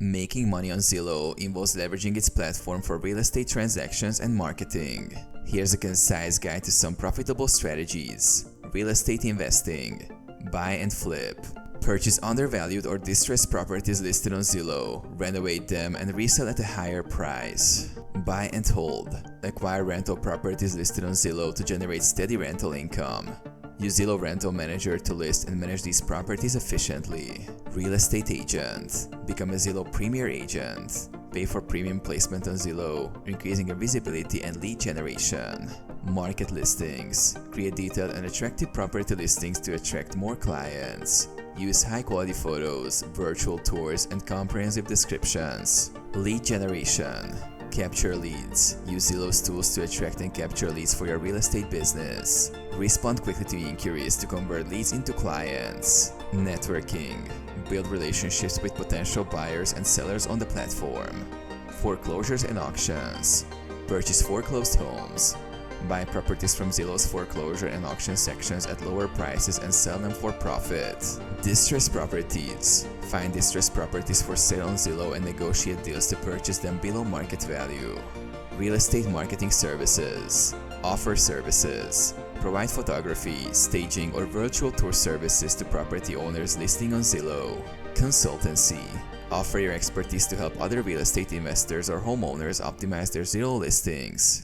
Making money on Zillow involves leveraging its platform for real estate transactions and marketing. Here's a concise guide to some profitable strategies. Real estate investing. Buy and flip. Purchase undervalued or distressed properties listed on Zillow, renovate them, and resell at a higher price. Buy and hold. Acquire rental properties listed on Zillow to generate steady rental income. Use Zillow Rental Manager to list and manage these properties efficiently. Real estate agent. Become a Zillow Premier Agent. Pay for premium placement on Zillow, increasing your visibility and lead generation. Market listings. Create detailed and attractive property listings to attract more clients. Use high-quality photos, virtual tours, and comprehensive descriptions. Lead generation. Capture leads. Use Zillow's tools to attract and capture leads for your real estate business. Respond quickly to inquiries to convert leads into clients. Networking. Build relationships with potential buyers and sellers on the platform. Foreclosures and auctions. Purchase foreclosed homes. Buy properties from Zillow's foreclosure and auction sections at lower prices and sell them for profit. Distressed properties. Find distressed properties for sale on Zillow and negotiate deals to purchase them below market value. Real estate marketing services. Offer services. Provide photography, staging, or virtual tour services to property owners listing on Zillow. Consultancy. Offer your expertise to help other real estate investors or homeowners optimize their Zillow listings.